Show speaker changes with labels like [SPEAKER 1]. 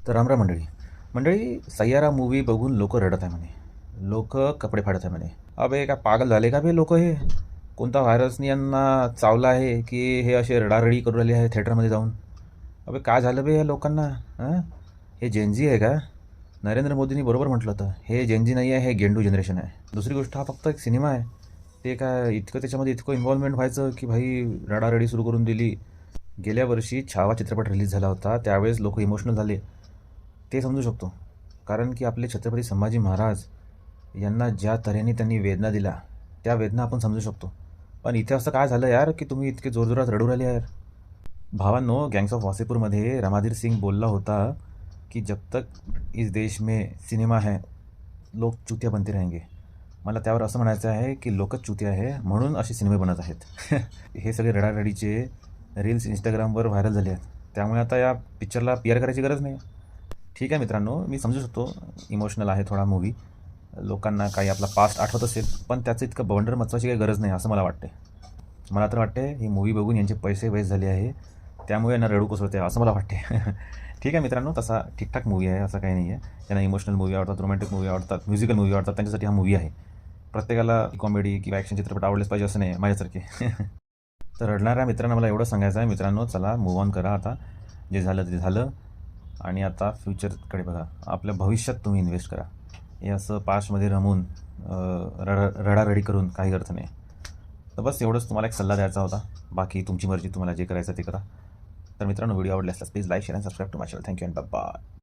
[SPEAKER 1] तर रामराम मंडळी. मंडळी, सय्यारा मूवी बघून लोक रडत आहे म्हणे, लोक कपडे फाडत आहे म्हणे. अबे काय पागल झाले का बे लोक? हे कोणता व्हायरसनी यांना चावला आहे की हे असे रडारडी करू राहिले आहे थिएटरमध्ये जाऊन? अबे काय झालं बे या लोकांना? हां, हे जेनजी आहे का? नरेंद्र मोदींनी बरोबर म्हटलं होतं, हे जेनजी नाही आहे, हे गेंडू जनरेशन आहे. दुसरी गोष्ट, हा फक्त एक सिनेमा आहे. ते काय इतकं त्याच्यामध्ये इतकं इन्व्हॉल्वमेंट व्हायचं की भाई रडारडी सुरू करून दिली. गेल्या वर्षी छावा चित्रपट रिलीज झाला होता, त्यावेळेस लोक इमोशनल झाले, ते समजू शकतो. कारण की आपले छत्रपती संभाजी महाराज यांना ज्या तऱ्हेने त्यांनी वेदना दिल्या, त्या वेदना आपण समजू शकतो. पण इथे असं काय झालं यार की तुम्ही इतके जोरजोरात रडू राहिले यार? भावांनो, गँग्स ऑफ वासेपूरमध्ये रमाधीर सिंग बोलला होता की जब तक इस देश में सिनेमा है, लोक चुतिया बनते रहेंगे. मला त्यावर असं म्हणायचं आहे की लोकच चुतिया आहे म्हणून असे सिनेमे बनत आहेत. हे सगळे रडारडीचे रील्स इंस्टाग्रामवर व्हायरल झाले आहेत, त्यामुळे आता या पिक्चरला पी आर करायची गरज नाही. ठीक आहे मित्रांनो, मी समजू शकतो इमोशनल आहे थोडा मूवी, लोकांना काही आपला पास्ट आठवत असेल, पण त्याचं इतकं बवंडर मचवायची काही गरज नाही असं मला वाटते. मला तर वाटते ही मूवी बघून यांचे पैसे वेस्ट झाले आहे, त्यामुळे यांना रडू कोसळते असं मला वाटते. ठीक आहे मित्रांनो, तसा ठीकठाक मूवी आहे, असं काही नाही आहे. त्यांना इमोशनल मूवी आवडतात, रोमॅन्टिक मूवी आवडतात, म्युझिकल मूवी आवडतात, त्यांच्यासाठी हा मूवी आहे. प्रत्येकाला कॉमेडी किंवा ॲक्शन चित्रपट आवडलेच पाहिजे असं नाही माझ्यासारखे. तर रडणाऱ्या मित्रांना मला एवढं सांगायचं आहे, मित्रांनो चला मूव ऑन करा आता. जे झालं ते झालं, आणि आता फ्युचरकडे बघा. आपल्या भविष्यात तुम्ही इन्व्हेस्ट करा. हे असं पास्टमध्ये रमून रडारडी करून काही अर्थ नाही. तर बस एवढंच तुम्हाला एक सल्ला द्यायचा होता. बाकी तुमची मर्जी, तुम्हाला जे करायचं ते करा. तर मित्रांनो, व्हिडिओ आवडला असल्यास प्लीज लाईक, शेअर आणि subscribe to my channel. Thank you and bye.